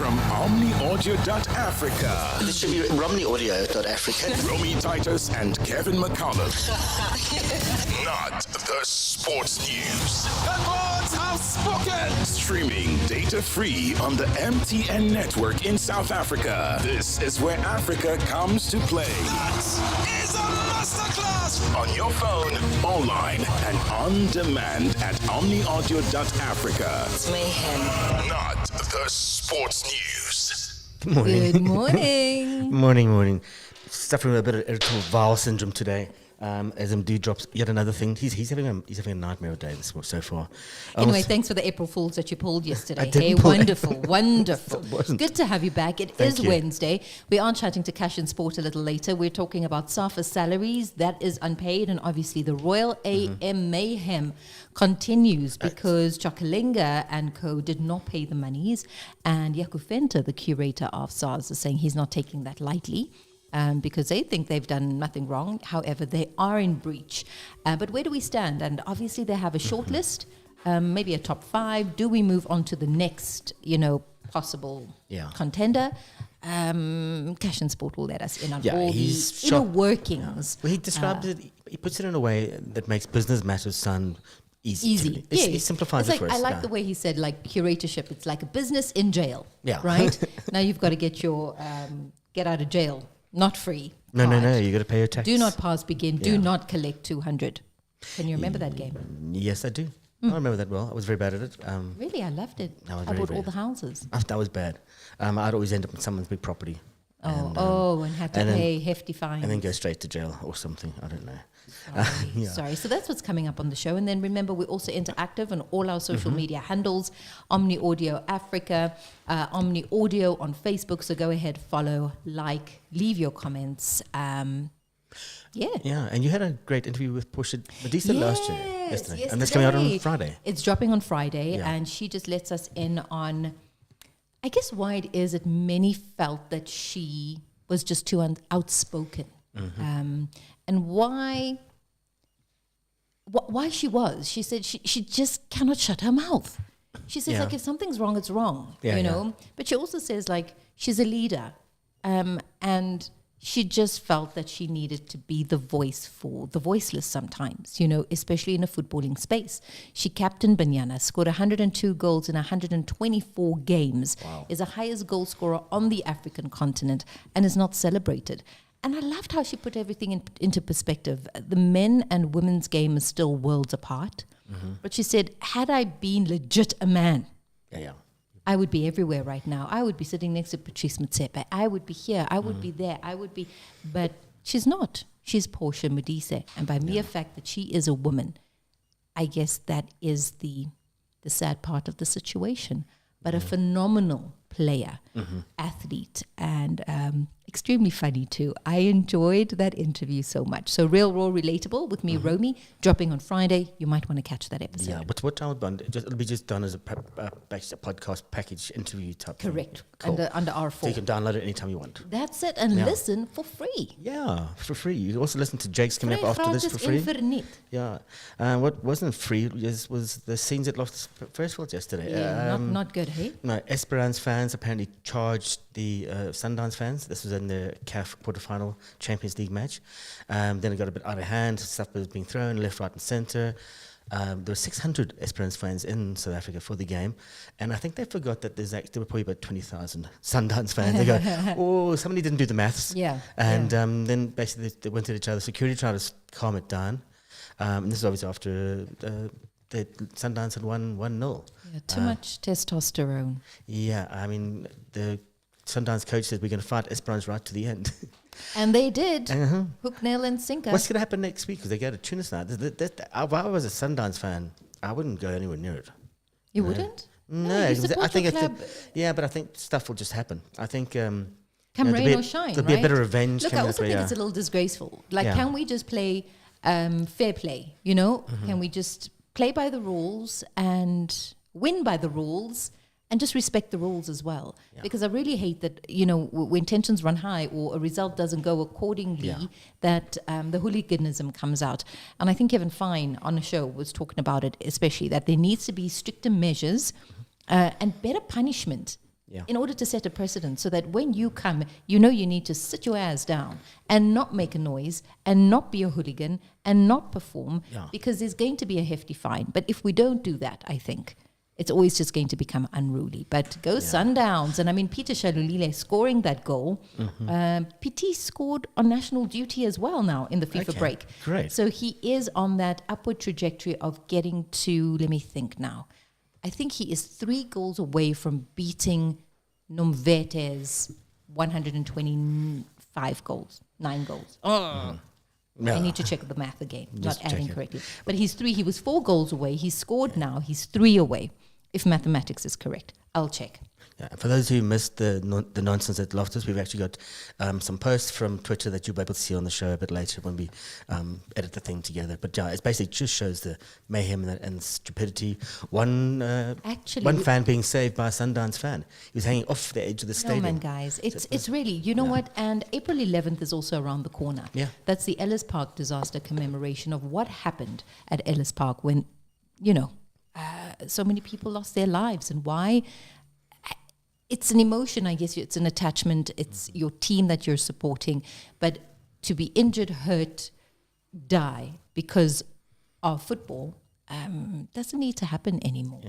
from omniaudio.africa. This should be romneyaudio.africa. Romy Titus and Kevin McCallum. Not the sports news. Edwards outspoken. Streaming data-free on the MTN network in South Africa. This is where Africa comes to play. That is a masterclass. On your phone, online, and on demand at omniaudio.africa. It's mayhem. Not the sports news. Good morning. Good morning. Morning. Suffering with a bit of irritable bowel syndrome today. As MD drops yet another thing. He's having a nightmare day so far. Anyway, thanks for the April Fools that you pulled yesterday. I didn't Hey, pull wonderful. It wasn't. Good to have you back. It Thank is you. Wednesday. We are chatting to Cash and Sport a little later. We're talking about SAFA salaries. That is unpaid. And obviously the Royal AM mayhem continues because Chakalenga and co did not pay the monies. And Yakufenta, the curator of SARS, is saying he's not taking that lightly. Because they think they've done nothing wrong. However, they are in breach. But where do we stand? And obviously they have a short list, maybe a top 5. Do we move on to the next, possible contender? Cash and Sport will let us in on all the inner workings. Well, he describes it, he puts it in a way that makes business matters sound easy. He simplifies it for us. I like the way he said, like curatorship. It's like a business in jail, right? Now you've got to get your get out of jail. Not free. No. You got to pay your tax. Do not pass begin. Do not collect 200. Can you remember that game? Yes, I do. I remember that well. I was very bad at it. Really, I loved it. I bought all the houses. That was bad. I'd always end up in someone's big property. And had to pay hefty fines. And then go straight to jail or something. I don't know. Sorry. So that's what's coming up on the show. And then remember, we're also interactive on all our social media handles, Omni Audio Africa, Omni Audio on Facebook. So go ahead, follow, like, leave your comments. And you had a great interview with Portia Medisa yesterday. And that's coming out on Friday. It's dropping on Friday, and she just lets us in on, I guess, why it is that many felt that she was just too outspoken. And why she was. She said she just cannot shut her mouth. She says, like, if something's wrong, it's wrong, But she also says, like, she's a leader. And she just felt that she needed to be the voice for the voiceless sometimes, especially in a footballing space. She captained Banyana, scored 102 goals in 124 games, is the highest goal scorer on the African continent, and is not celebrated. And I loved how she put everything into perspective. The men and women's game is still worlds apart. But she said, had I been legit a man, I would be everywhere right now. I would be sitting next to Patrice Motsepe. I would be here. I would be there. But she's not. She's Portia Medisa. And by mere fact that she is a woman, I guess that is the sad part of the situation. But a phenomenal player, athlete, and extremely funny too. I enjoyed that interview so much. So Real Raw Relatable with me, Romy, dropping on Friday. You might want to catch that episode. Yeah, but what time will it'll be just done as a podcast package interview type. Correct. Cool. Under R4. So you can download it anytime you want. That's it. And listen for free. Yeah, for free. You can also listen to Jake's coming up after this for free. Infinite. Yeah. What wasn't free was the scenes at Lost Firstfield yesterday. Yeah, not good, hey? No, Esperance fans apparently charged the Sundowns fans. This was in the CAF quarterfinal Champions League match. Then it got a bit out of hand. Stuff was being thrown left, right, and centre. There were 600 Esperance fans in South Africa for the game, and I think they forgot that there were probably about 20,000 Sundowns fans. They go, somebody didn't do the maths. Yeah. And then basically they went at each other. Security tried to calm it down. And this is obviously after the Sundowns had won 1-0. Yeah, too much testosterone. Yeah, I mean, the Sundowns coach said we're going to fight Esperance right to the end. And they did. Hook, nail, and sinker. What's going to happen next week? Because they go to Tunis now. If I was a Sundowns fan, I wouldn't go anywhere near it. You wouldn't? No, you support I think your club. but I think stuff will just happen. I think come rain or shine, there'll be a bit of revenge. Look, I also think it's a little disgraceful. Like, can we just play fair play? Can we just play by the rules and win by the rules? And just respect the rules as well. Yeah. Because I really hate that, when tensions run high or a result doesn't go accordingly, that the hooliganism comes out. And I think Kevin Fine on the show was talking about it, especially that there needs to be stricter measures and better punishment in order to set a precedent so that when you come, you know you need to sit your ass down and not make a noise and not be a hooligan and not perform because there's going to be a hefty fine. But if we don't do that, I think it's always just going to become unruly. But go Sundowns. And I mean, Peter Shalulile scoring that goal. PT scored on national duty as well now in the FIFA break. Great. So he is on that upward trajectory of getting to, let me think now. I think he is 3 goals away from beating Nomvete's 125 goals, 9 goals. I need to check the math again, not adding correctly. But he's 3, he was 4 goals away. He's scored now, he's 3 away, if mathematics is correct. I'll check. Yeah, for those who missed the nonsense at Loftus, we've actually got some posts from Twitter that you'll be able to see on the show a bit later when we edit the thing together. But yeah, it basically just shows the mayhem and stupidity. One fan being saved by a Sundowns fan. He was hanging off the edge of the stadium. No, man, guys. It's really, you know what? And April 11th is also around the corner. Yeah. That's the Ellis Park disaster commemoration of what happened at Ellis Park when, so many people lost their lives and why. It's an emotion, I guess. It's an attachment. It's your team that you're supporting. But to be injured, hurt, die because of football doesn't need to happen anymore.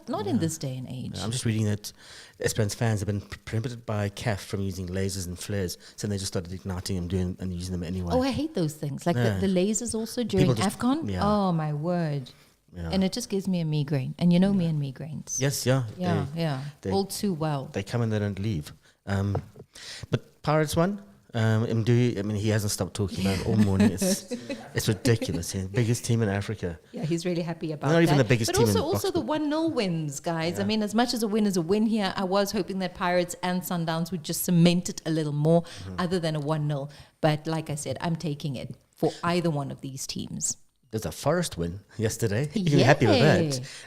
Not in this day and age. I'm just reading that Esperance fans have been prohibited by CAF from using lasers and flares, so they just started igniting them and using them anyway. Oh, I hate those things. Like the lasers also during AFCON. Yeah. Oh, my word. Yeah. And it just gives me a migraine. And you know me and migraines. Yes, They all too well. They come and they don't leave. But Pirates won. Mdu, I mean, he hasn't stopped talking about it all morning. It's ridiculous. He's the biggest team in Africa. Yeah, he's really happy about that. Not even the biggest team in But also the 1-0 wins, guys. Yeah. I mean, as much as a win is a win here, I was hoping that Pirates and Sundowns would just cement it a little more other than a 1-0. But like I said, I'm taking it for either one of these teams. There's a Forest win yesterday. You're happy with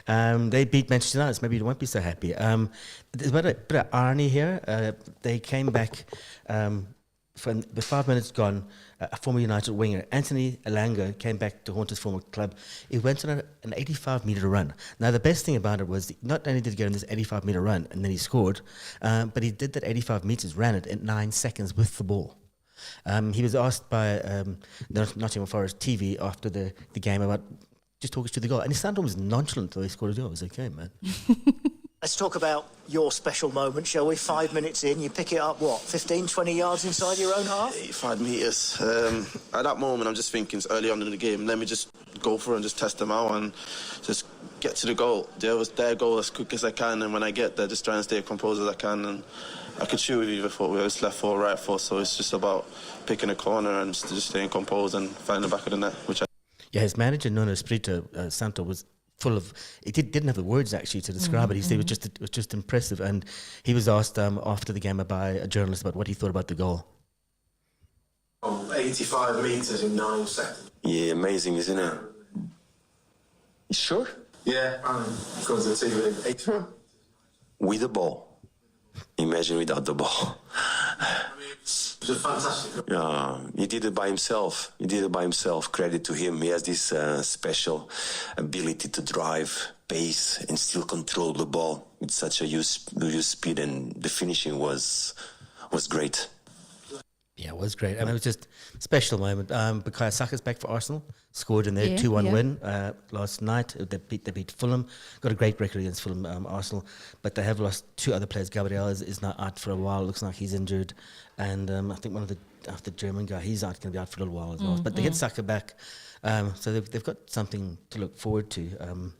that. They beat Manchester United, so maybe you won't be so happy. There's a bit of irony here. They came back with 5 minutes gone. A former United winger, Anthony Elanga, came back to haunt his former club. He went on an 85-metre run. Now, the best thing about it was not only did he go on this 85-metre run and then he scored, but he did that 85 metres, ran it in 9 seconds with the ball. He was asked by Nottingham Forest TV after the game about just talk us through the goal. And he sounded almost nonchalant though he scored a goal. It was okay, man. Let's talk about your special moment, shall we? 5 minutes in, you pick it up, 15, 20 yards inside your own half? 85 metres. At that moment, I'm just thinking it's early on in the game. Let me just go for it and just test them out and just get to the goal. There was their goal as quick as I can, and when I get there, just try and stay composed as I can. And I could shoot with either foot, whether it's left foot or right foot, so it's just about picking a corner and just staying composed and finding the back of the net, his manager, Nuno Espirito Santo, was full of... He didn't have the words, actually, to describe it. He said it was just impressive. And he was asked after the game by a journalist about what he thought about the goal. 85 metres in 9 seconds. Yeah, amazing, isn't it? You sure? Yeah, because the team with 85. With the ball. Imagine without the ball. It was fantastic. Yeah, he did it by himself. Credit to him. He has this special ability to drive, pace, and still control the ball with such a huge speed, and the finishing was great. Yeah, it was great. I mean, it was just a special moment. Bukayo Saka's back for Arsenal, scored in their 2-1 win last night. They beat Fulham, got a great record against Fulham, Arsenal, but they have lost 2 other players. Gabriel is now out for a while. Looks like he's injured, and I think one of the German guy, he's going to be out for a little while as well. But they get Saka back, so they've got something to look forward to.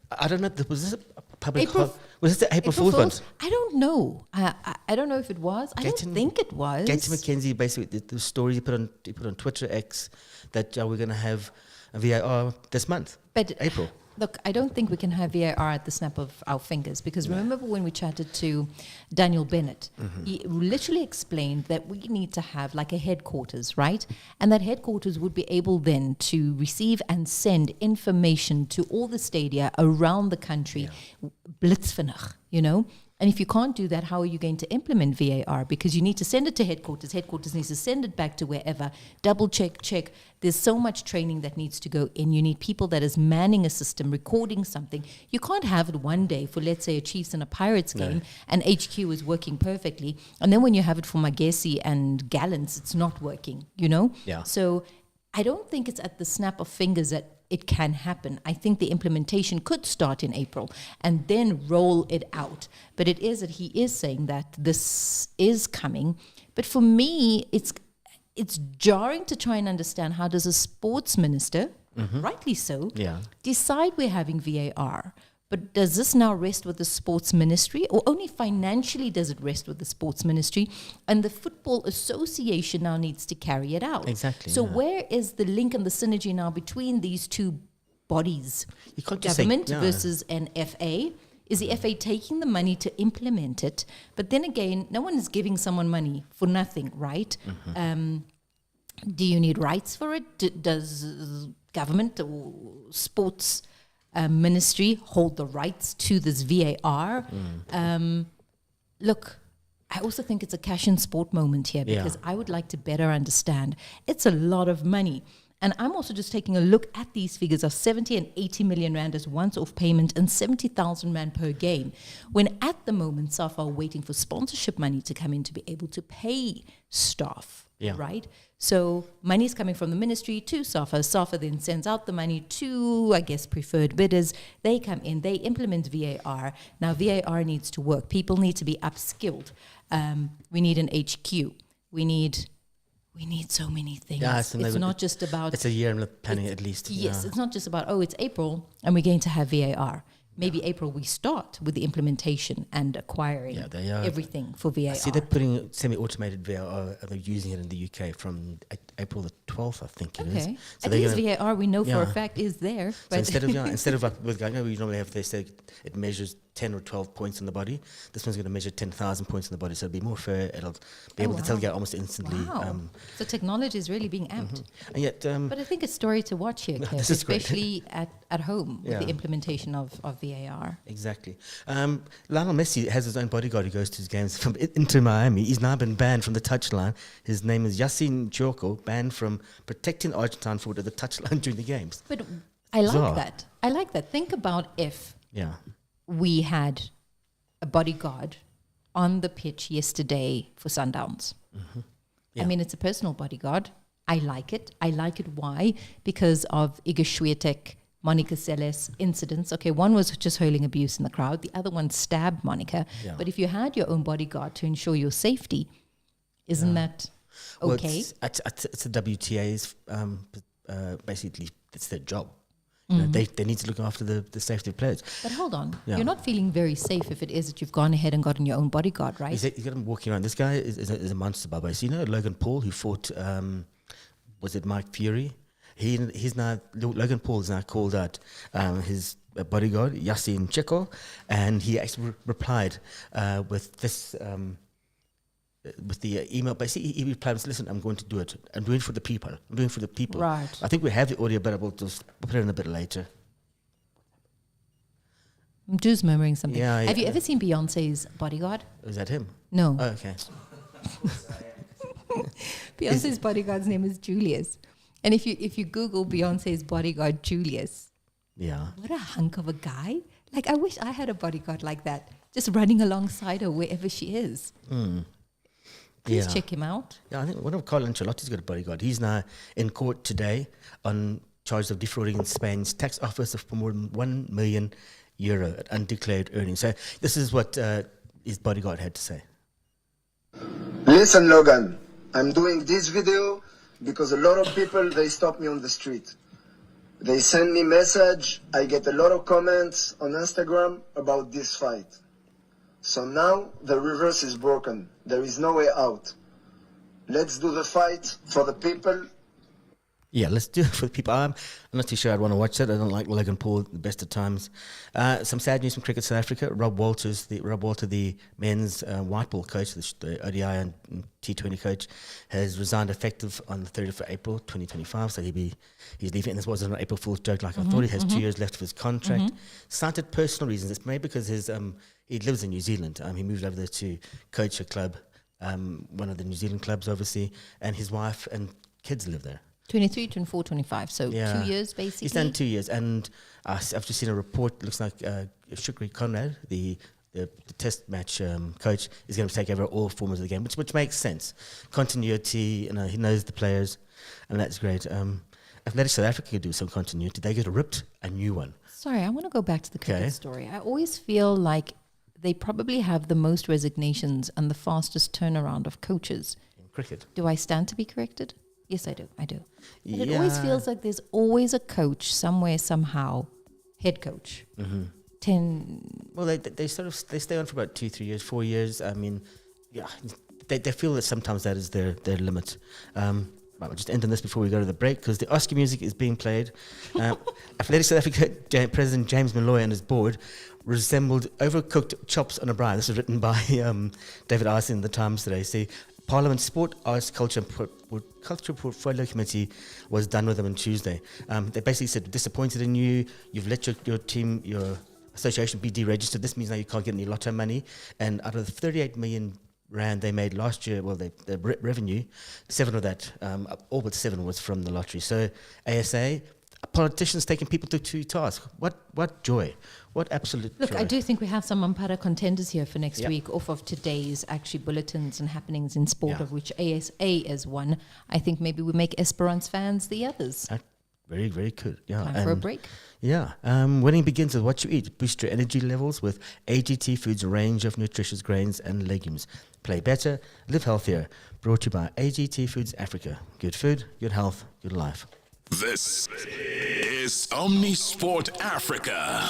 I don't know. Was this a public? Was this the April Fool's one? I don't know. I don't know if it was. I don't think it was. Gates McKenzie, basically, the story he put on Twitter X that we're going to have a VAR this month, April. Look, I don't think we can have VAR at the snap of our fingers, because remember when we chatted to Daniel Bennett, he literally explained that we need to have like a headquarters, right? And that headquarters would be able then to receive and send information to all the stadia around the country, blitzvinnig, And if you can't do that, how are you going to implement VAR? Because you need to send it to headquarters. Headquarters needs to send it back to wherever. Double check. There's so much training that needs to go in. You need people that is manning a system, recording something. You can't have it one day for, let's say, a Chiefs and a Pirates game, and HQ is working perfectly. And then when you have it for Magesi and Gallants, it's not working, you know? Yeah. So I don't think it's at the snap of fingers that it can happen. I think the implementation could start in April and then roll it out. But it is that he is saying that this is coming. But for me, it's jarring to try and understand, how does a sports minister, rightly so, decide we're having VAR? But does this now rest with the sports ministry, or only financially does it rest with the sports ministry? And the Football Association now needs to carry it out. Exactly. So where is the link and the synergy now between these two bodies? You can't just say, government versus an FA. Is the FA taking the money to implement it? But then again, no one is giving someone money for nothing, right? Do you need rights for it? Does government or sports ministry hold the rights to this VAR? Look, I also think it's a cash in sport moment here, because I would like to better understand. It's a lot of money. And I'm also just taking a look at these figures of 70 and 80 million rand as once-off payment and 70,000 rand per game. When at the moment, SAFA are waiting for sponsorship money to come in to be able to pay staff, right? So money is coming from the ministry to SAFA. SAFA then sends out the money to, I guess, preferred bidders. They come in, they implement VAR. Now VAR needs to work. People need to be upskilled. We need an HQ. We need so many things. Yeah, it's not just about... It's a year in planning at least. Yes, it's not just about, it's April and we're going to have VAR. Maybe April we start with the implementation and acquiring everything for VAR. I see they're putting semi-automated VAR, they're using it in the UK from April the 12th, I think it is. So at least VAR we know for a fact is there. So instead of like with Ghana, we normally have, they say it measures 10 or 12 points in the body. This one's going to measure 10,000 points in the body, so it'll be more fair. It'll be able to tell you almost instantly. Wow. So technology is really being amped. And yet, but I think a story to watch here, Kev, especially at home with the implementation of VAR. Exactly. Lionel Messi has his own bodyguard who goes to his games from Inter Miami. He's now been banned from the touchline. His name is Yassine Djoko, banned from protecting Argentine forward at the touchline during the games. But I like that. I like that. Think about if we had a bodyguard on the pitch yesterday for Sundowns. I mean, it's a personal bodyguard. I like it. I like it. Why? Because of Igor Swiatek, Monica Seles incidents. Okay, one was just hurling abuse in the crowd. The other one stabbed Monica. Yeah. But if you had your own bodyguard to ensure your safety, isn't that okay? Well, it's the WTA's, basically, it's their job. You know, they need to look after the safety of players. But hold on. You're not feeling very safe if it is that you've gone ahead and gotten your own bodyguard, right? He's got him walking around. This guy is a monster, Baba. So you know Logan Paul, who fought, was it Mike Fury? Logan Paul is now called out his bodyguard, Yassine Djoko, and he actually replied with this... with the email, basically he replied, listen, I'm going to do it. I'm doing it for the people. I'm doing it for the people. Right. I think we have the audio, but we'll just put it in a bit later. Drew's murmuring something. Yeah, have you ever seen Beyonce's bodyguard? Is that him? No. Oh, okay. Beyonce's bodyguard's name is Julius. And if you Google Beyonce's bodyguard Julius, what a hunk of a guy. Like, I wish I had a bodyguard like that, just running alongside her wherever she is. Please check him out. Yeah, I think one of Carlo Ancelotti's got a bodyguard. He's now in court today on charge of defrauding Spain's tax office of more than €1 million at undeclared earnings. So this is what his bodyguard had to say. Listen, Logan, I'm doing this video because a lot of people, they stop me on the street. They send me message. I get a lot of comments on Instagram about this fight. So now the reverse is broken. There is no way out. Let's do the fight for the people. Yeah, let's do it for the people. I'm not too sure I'd want to watch it. I don't like Logan Paul the best of times. Some sad news from Cricket South Africa. Rob Walter, the men's white ball coach, the ODI and T20 coach, has resigned effective on the 30th of April 2025. So he's leaving. And this wasn't an April Fool's joke like I thought. He has 2 years left of his contract. Cited personal reasons. It's maybe because he lives in New Zealand. He moved over there to coach a club, one of the New Zealand clubs, obviously, and his wife and kids live there. 23, 24, 25. So 2 years, basically. He's done 2 years. And I've just seen a report. Looks like Shukri Conrad, the test match coach, is going to take over all formats of the game, which makes sense. Continuity, he knows the players, and that's great. Athletic South Africa could do some continuity. They could have ripped a new one. Sorry, I want to go back to the cricket story. I always feel like they probably have the most resignations and the fastest turnaround of coaches. In cricket. Do I stand to be corrected? Yes, I do. But it always feels like there's always a coach somewhere, somehow, head coach. 10. Well, they stay on for about 2-3 years, 4 years. I mean, they feel that sometimes that is their limit. We'll just end on this before we go to the break because the Oscar music is being played. Athletic South Africa President James Malloy and his board resembled overcooked chops on a brine. This was written by David Arson in the Times today. See, Parliament's Sport, Arts, Culture Portfolio Committee was done with them on Tuesday. They basically said, disappointed in you. You've let your team, your association be deregistered. This means now you can't get any lotto money. And out of the 38 million rand they made last year, well, the revenue, 7 of that, all but 7 was from the lottery. So ASA, politicians taking people to task. What joy. What absolute Look, joy. I do think we have some Ampara contenders here for next week off of today's actually bulletins and happenings in sport, of which ASA is one. I think maybe we make Esperance fans the others. Very, very good. Yeah. Time for a break. Yeah. Winning begins with what you eat. Boost your energy levels with AGT Foods' range of nutritious grains and legumes. Play better, live healthier. Brought to you by AGT Foods Africa. Good food, good health, good life. This is Omnisport Africa.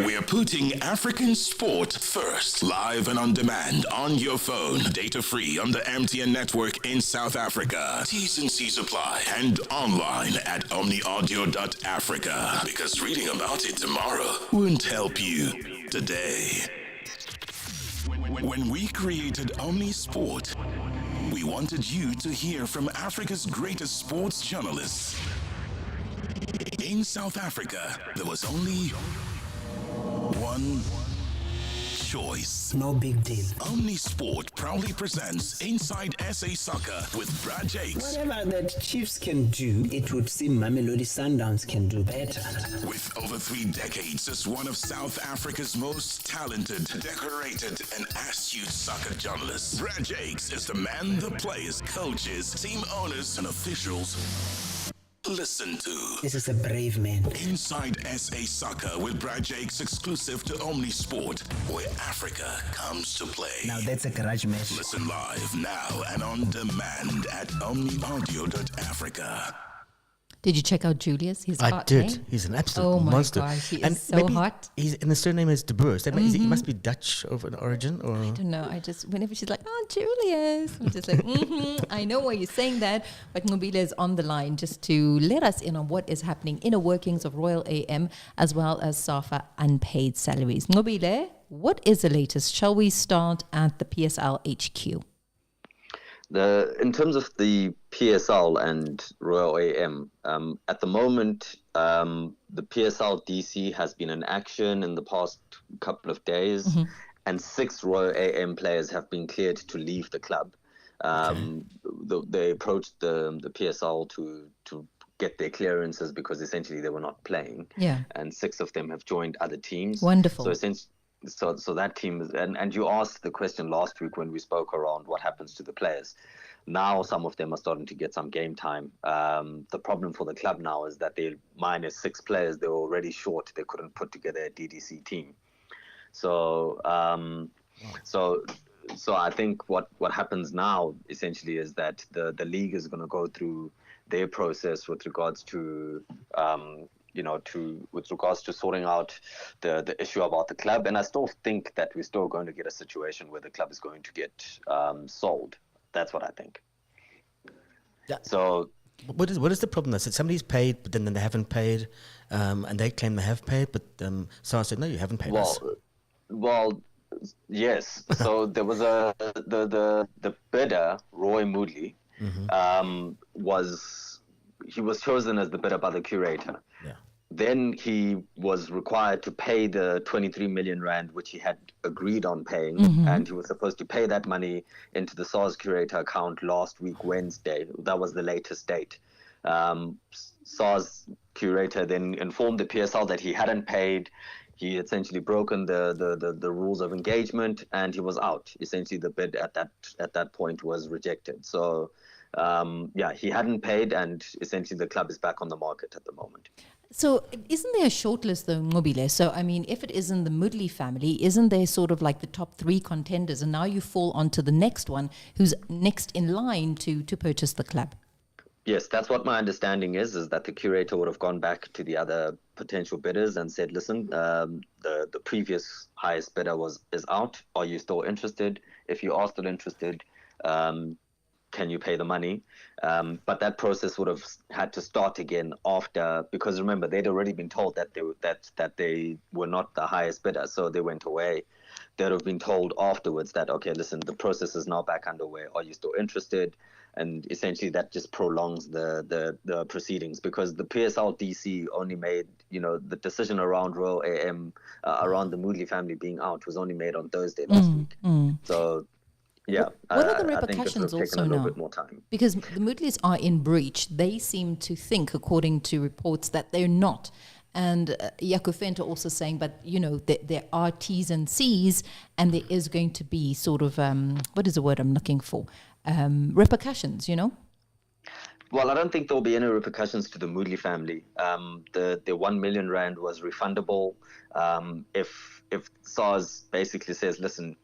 We're putting African sport first. Live and on demand on your phone. Data free on the MTN network in South Africa. T's and C's apply. And online at omniaudio.africa. Because reading about it tomorrow won't help you today. When we created Omnisport, we wanted you to hear from Africa's greatest sports journalists. In South Africa, there was only one choice. No big deal. Omnisport proudly presents Inside SA Soccer with Brad Jakes. Whatever that Chiefs can do, it would seem Mamelodi Sundowns can do better. With over 3 decades as one of South Africa's most talented, decorated, and astute soccer journalists, Brad Jakes is the man the players, coaches, team owners, and officials listen to. This is a brave man. Inside SA Soccer with Brad Jakes, exclusive to Omnisport, where Africa comes to play. Now that's a garage match. Listen live now and on demand at omniaudio.africa. Did you check out Julius? He's I hot, did. Eh? He's an absolute monster. Oh my gosh, he and is so hot. And the surname is De Boer. So he must be Dutch of an origin, or I don't know. Whenever she's like, "Oh, Julius," I'm just like, I know why you're saying that. But Ngobile is on the line just to let us in on what is happening, inner workings of Royal AM, as well as SAFA unpaid salaries. Ngobile, what is the latest? Shall we start at the PSL HQ? In terms of the PSL and Royal AM, at the moment, the PSL DC has been in action in the past couple of days, and 6 Royal AM players have been cleared to leave the club. They approached the PSL to get their clearances because essentially they were not playing. Yeah. And 6 of them have joined other teams. Wonderful. So essentially, so that team is, and you asked the question last week when we spoke around what happens to the players. Now some of them are starting to get some game time. The problem for the club now is that they minus 6 players. They were already short. They couldn't put together a DDC team. So I think what happens now essentially is that the league is going to go through their process with regards to sorting out the issue about the club. And I still think that we're still going to get a situation where the club is going to get sold. That's what I think. Yeah. So What is the problem? That somebody's paid, but then they haven't paid, and they claim they have paid, but SARS said no, you haven't paid us. Well, yes. So there was the bidder, Roy Moodley, was chosen as the bidder by the curator. Yeah. Then he was required to pay the 23 million rand, which he had agreed on paying, and he was supposed to pay that money into the SARS curator account last week, Wednesday. That was the latest date. SARS curator then informed the PSL that he hadn't paid. He essentially broken the rules of engagement, and he was out. Essentially, the bid at that point was rejected. So, he hadn't paid, and essentially the club is back on the market at the moment. So isn't there a shortlist though, Ngobile? So, I mean, if it isn't the Moodley family, isn't there sort of like the top 3 contenders, and now you fall onto the next one who's next in line to purchase the club? Yes, that's what my understanding is that the curator would have gone back to the other potential bidders and said, listen, the previous highest bidder is out. Are you still interested? If you are still interested, can you pay the money? But that process would have had to start again after, because remember, they'd already been told that they were not the highest bidder, so they went away. They'd have been told afterwards that, okay, listen, the process is now back underway. Are you still interested? And essentially that just prolongs the proceedings, because the PSL DC only made, the decision around Royal AM, around the Moodley family being out, was only made on Thursday last week. So, yeah. What are the I think it would have repercussions taken also a little now? bit more time. Because the Moodleys are in breach. They seem to think, according to reports, that they're not. And Jaco Venter also saying, but, there are T's and C's, and there is going to be sort of, what is the word I'm looking for? Repercussions, Well, I don't think there'll be any repercussions to the Moodley family. The 1 million rand was refundable. If SARS basically says, listen,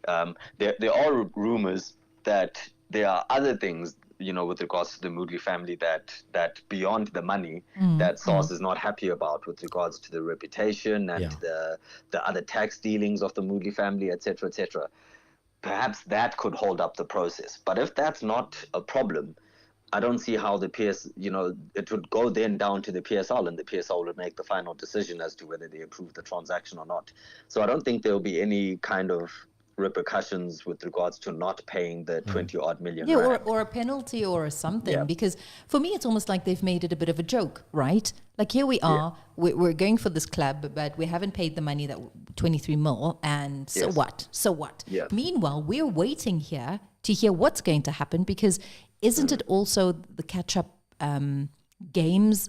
there are rumors that there are other things, with regards to the Moodley family that beyond the money that SARS is not happy about, with regards to the reputation and the other tax dealings of the Moodley family, etc., etc. Perhaps that could hold up the process. But if that's not a problem, I don't see how the it would go then down to the PSL, and the PSL would make the final decision as to whether they approve the transaction or not. So I don't think there will be any kind of repercussions with regards to not paying the 20-odd million rand. or a penalty or something, because for me it's almost like they've made it a bit of a joke, right? Like, here we are, we're going for this club, but we haven't paid the money, that 23 mil, and so what? Yeah. Meanwhile, we're waiting here to hear what's going to happen, because isn't it also the catch-up games?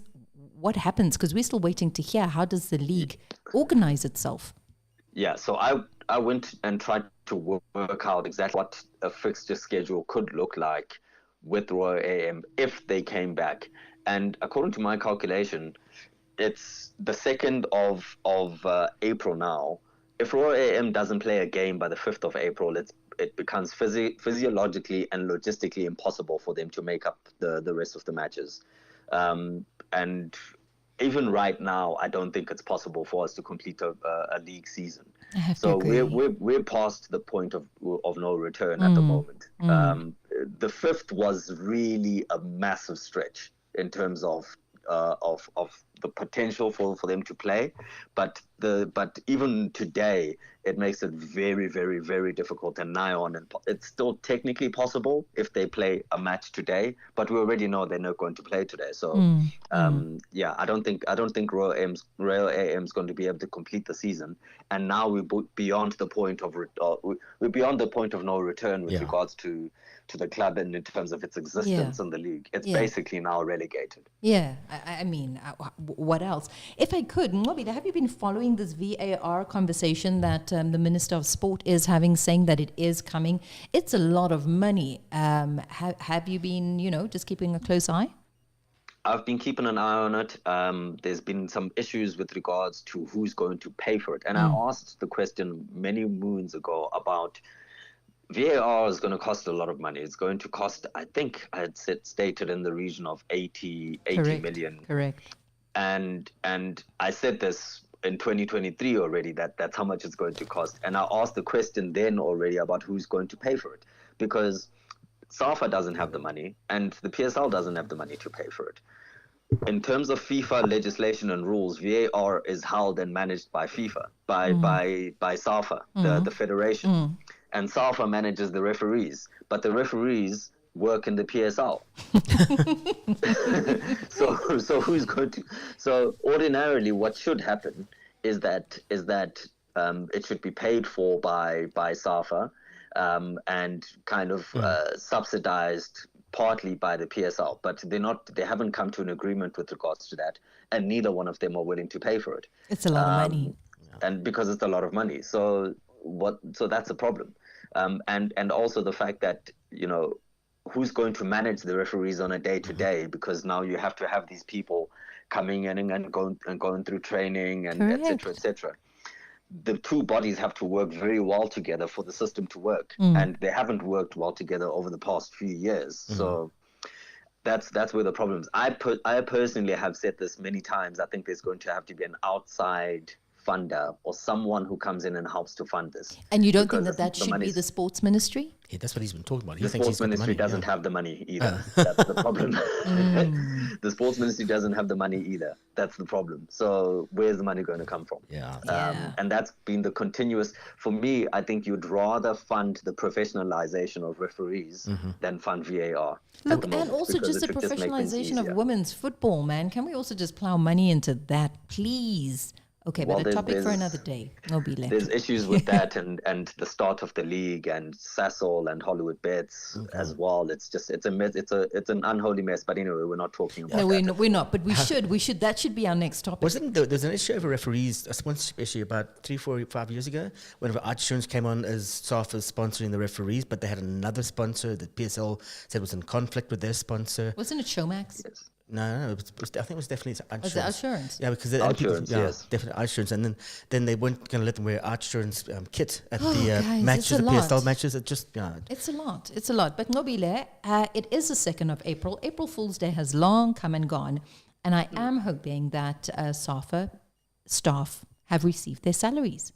What happens? Because we're still waiting to hear, how does the league organize itself? Yeah, so I went and tried to work out exactly what a fixture schedule could look like with Royal AM if they came back. And according to my calculation, it's the 2nd of April now. If Royal AM doesn't play a game by the 5th of April, it becomes physiologically and logistically impossible for them to make up the rest of the matches. And even right now, I don't think it's possible for us to complete a league season. So we're past the point of no return at the moment. The 5th was really a massive stretch in terms of the potential for them to play, but even today it makes it very, very, very difficult and nigh on. And it's still technically possible if they play a match today, but we already know they're not going to play today. So I don't think Royal AM is going to be able to complete the season. And now we're beyond the point of no return with regards to the club and in terms of its existence in the league. It's basically now relegated. Yeah, I mean, what else? If I could, Ngobile, have you been following this VAR conversation that the Minister of Sport is having, saying that it is coming? It's a lot of money. Have you been, just keeping a close eye? I've been keeping an eye on it. There's been some issues with regards to who's going to pay for it. And I asked the question many moons ago about VAR is going to cost a lot of money. It's going to cost, I think I had stated in the region of 80 million. Correct. And I said this in 2023 already, that's how much it's going to cost. And I asked the question then already about who's going to pay for it. Because SAFA doesn't have the money, and the PSL doesn't have the money to pay for it. In terms of FIFA legislation and rules, VAR is held and managed by FIFA, by SAFA, the federation, and SAFA manages the referees, but the referees work in the PSL. so who's going to? So ordinarily, what should happen is that it should be paid for by SAFA, and kind of subsidized partly by the PSL, but they haven't come to an agreement with regards to that, and neither one of them are willing to pay for it. It's a lot of money. And because it's a lot of money. So that's a problem. And also the fact that, who's going to manage the referees on a day-to-day, because now you have to have these people coming in and going through training and et cetera. The two bodies have to work very well together for the system to work, and they haven't worked well together over the past few years. So that's where the problem is. I personally have said this many times. I think there's going to have to be an outside funder or someone who comes in and helps to fund this. And you don't think that should be the sports ministry? Yeah, that's what he's been talking about. The sports ministry doesn't have the money either. That's the problem. The sports ministry doesn't have the money either. That's the problem. So where's the money going to come from? And that's been the continuous. For me, I think you'd rather fund the professionalization of referees than fund VAR. Look, and also just the professionalization of women's football, man. Can we also just plow money into that, please? Okay, but a topic for another day. There's issues with that and the start of the league and Sasol and Hollywood Bets as well. It's a mess. It's an unholy mess. But anyway, we're not talking about that. No, we're not. But we should. That should be our next topic. There's an issue over referees, a sponsorship issue about 3, 4, 5 years ago, whenever Arch Insurance came on as SAFA sponsoring the referees, but they had another sponsor that PSL said was in conflict with their sponsor. Wasn't it Showmax? Yes. No, I think it was definitely Arch Insurance. Was it Arch Insurance? Yeah, because yes, definitely Arch Insurance, and then they weren't going to let them wear Arch Insurance kit at the matches, the PSL matches. It's a lot. But Nobile, it is the 2nd of April. April Fool's Day has long come and gone, and I am hoping that SAFA staff have received their salaries.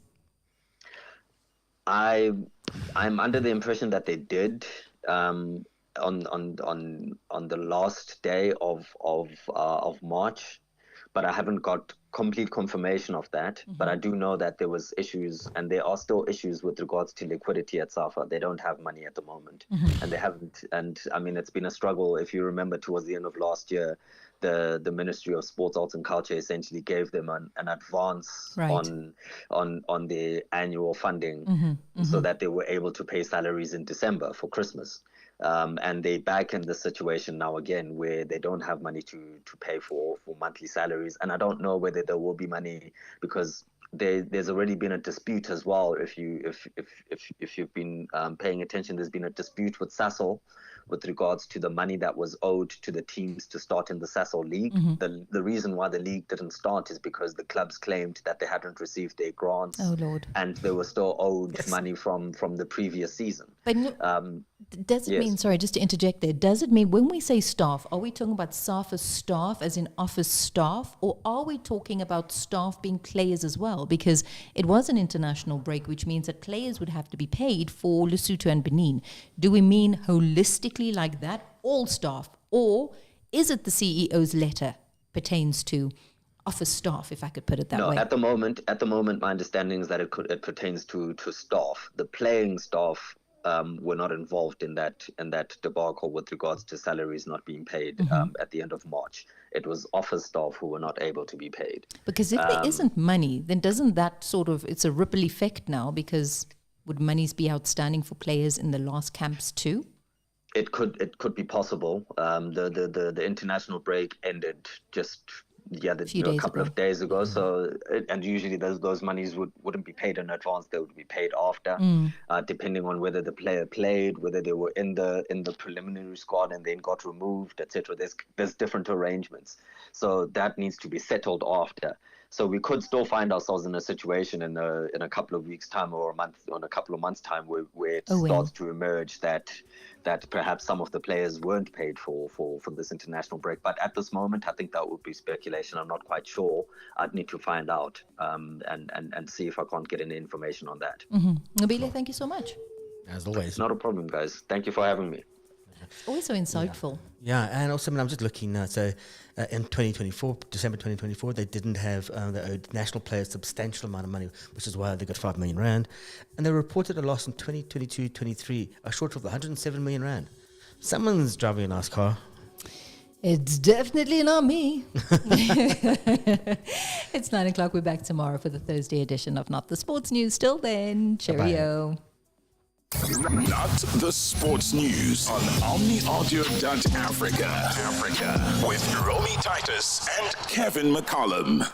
I'm under the impression that they did. On the last day of March, but I haven't got complete confirmation of that. But I do know that there was issues, and there are still issues with regards to liquidity at SAFA. They don't have money at the moment, and they haven't. And I mean, it's been a struggle. If you remember, towards the end of last year, the Ministry of Sports, Arts and Culture essentially gave them an advance on the annual funding, so that they were able to pay salaries in December for Christmas. And they're back in the situation now again where they don't have money to pay for monthly salaries. And I don't know whether there will be money, because there's already been a dispute as well. If you've been paying attention, there's been a dispute with Sasol with regards to the money that was owed to the teams to start in the Sasol League. The reason why the league didn't start is because the clubs claimed that they hadn't received their grants. Oh, Lord. And they were still owed money from the previous season. But does it mean, sorry, just to interject there, does it mean when we say staff, are we talking about SAFA staff as in office staff, or are we talking about staff being players as well? Because it was an international break, which means that players would have to be paid for Lesotho and Benin. Do we mean holistically like that, all staff, or is it the CEO's letter pertains to office staff, if I could put it that way? No, at the moment, my understanding is that it pertains to staff. The playing staff were not involved in that debacle with regards to salaries not being paid at the end of March. It was office staff who were not able to be paid. Because if there isn't money, then doesn't that it's a ripple effect now, because would monies be outstanding for players in the last camps too? It could be possible. The international break ended just a couple of days ago. So and usually those monies wouldn't be paid in advance. They would be paid after, depending on whether the player played, whether they were in the preliminary squad and then got removed, etc. There's different arrangements. So that needs to be settled after. So we could still find ourselves in a situation in a couple of weeks' time or a couple of months' time where it starts to emerge that perhaps some of the players weren't paid for this international break. But at this moment, I think that would be speculation. I'm not quite sure. I'd need to find out and see if I can't get any information on that. Nobile, thank you so much. As always. Not a problem, guys. Thank you for having me. Always so insightful. Yeah, and also, I'm just looking now. So, in 2024, December 2024, they didn't have, they owed national players a substantial amount of money, which is why they got 5 million rand. And they reported a loss in 2022-23, a shortfall of 107 million rand. Someone's driving a nice car. It's definitely not me. It's 9 o'clock. We're back tomorrow for the Thursday edition of Not the Sports News. Till then, cheerio. Bye-bye. Not the sports news on OmniAudio.Africa with Romy Titus and Kevin McCallum.